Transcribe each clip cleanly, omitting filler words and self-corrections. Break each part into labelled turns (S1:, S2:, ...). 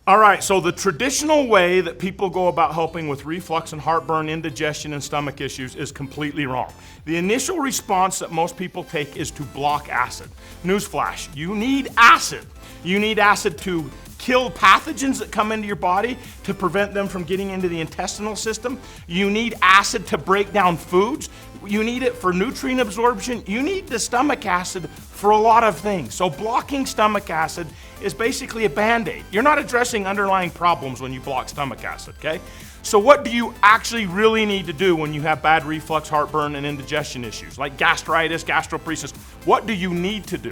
S1: All right, so the traditional way that people go about helping with reflux and heartburn, indigestion, and stomach issues is completely wrong. The initial response that most people take is to block acid. Newsflash, you need acid. You need acid to kill pathogens that come into your body to prevent them from getting into the intestinal system. You need acid to break down foods. You need it for nutrient absorption. You need the stomach acid for a lot of things. So blocking stomach acid is basically a Band-Aid. You're not addressing underlying problems when you block stomach acid, okay? So what do you actually really need to do when you have bad reflux, heartburn, and indigestion issues, like gastritis, gastroparesis? What do you need to do?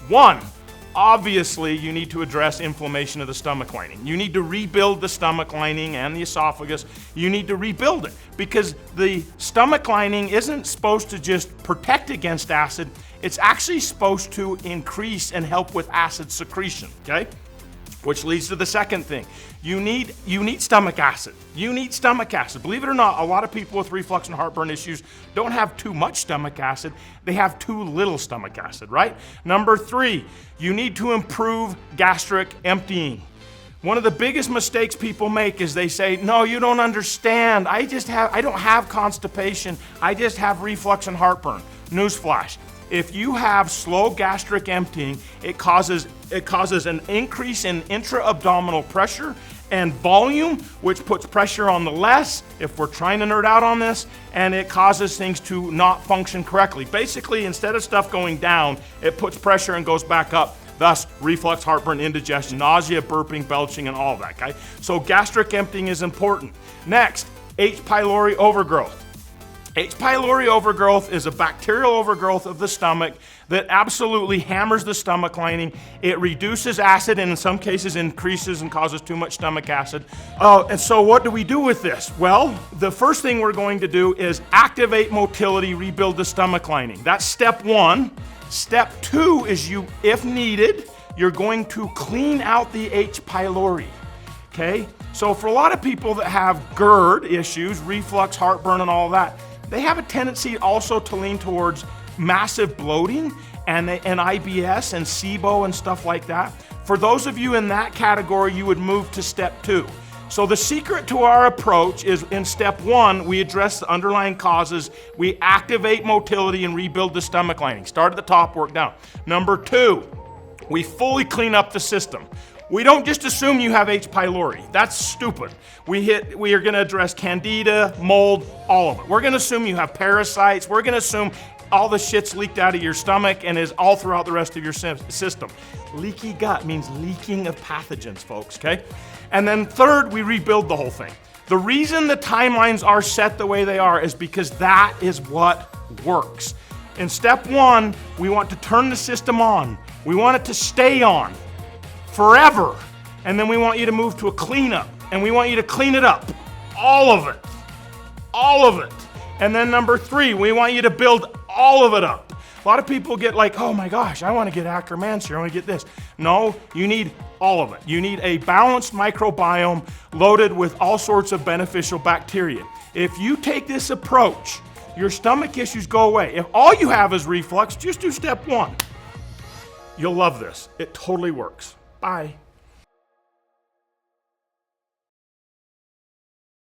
S1: One, obviously, you need to address inflammation of the stomach lining. You need to rebuild the stomach lining and the esophagus. You need to rebuild it because the stomach lining isn't supposed to just protect against acid. It's actually supposed to increase and help with acid secretion, okay? Which leads to the second thing. You need stomach acid. You need stomach acid. Believe it or not, a lot of people with reflux and heartburn issues don't have too much stomach acid. They have too little stomach acid, right? Number 3, you need to improve gastric emptying. One of the biggest mistakes people make is they say, no, you don't understand. I don't have constipation. I just have reflux and heartburn. Newsflash. If you have slow gastric emptying, it causes an increase in intra-abdominal pressure and volume, which puts pressure on the less, if we're trying to nerd out on this, and it causes things to not function correctly. Basically, instead of stuff going down, it puts pressure and goes back up. Thus, reflux, heartburn, indigestion, nausea, burping, belching, and all of that, okay? So gastric emptying is important. Next, H. pylori overgrowth. H. pylori overgrowth is a bacterial overgrowth of the stomach that absolutely hammers the stomach lining. It reduces acid and in some cases increases and causes too much stomach acid. And so what do we do with this? Well, the first thing we're going to do is activate motility, rebuild the stomach lining. That's step 1. Step 2 is if needed, you're going to clean out the H. pylori. Okay? So for a lot of people that have GERD issues, reflux, heartburn, and all that, they have a tendency also to lean towards massive bloating and IBS and SIBO and stuff like that. For those of you in that category, you would move to step 2. So the secret to our approach is in step 1, we address the underlying causes, we activate motility and rebuild the stomach lining. Start at the top, work down. Number 2, we fully clean up the system. We don't just assume you have H. pylori. That's stupid. We are going to address candida, mold, all of it. We're going to assume you have parasites. We're going to assume all the shit's leaked out of your stomach and is all throughout the rest of your system. Leaky gut means leaking of pathogens, folks, okay? And then third, we rebuild the whole thing. The reason the timelines are set the way they are is because that is what works. In step 1, we want to turn the system on. We want it to stay on forever. And then we want you to move to a cleanup. And we want you to clean it up. All of it. All of it. And then number 3, we want you to build all of it up. A lot of people get like, oh my gosh, I want to get Akkermansia, I want to get this. No, you need all of it. You need a balanced microbiome loaded with all sorts of beneficial bacteria. If you take this approach, your stomach issues go away. If all you have is reflux, just do step 1. You'll love this. It totally works. Bye.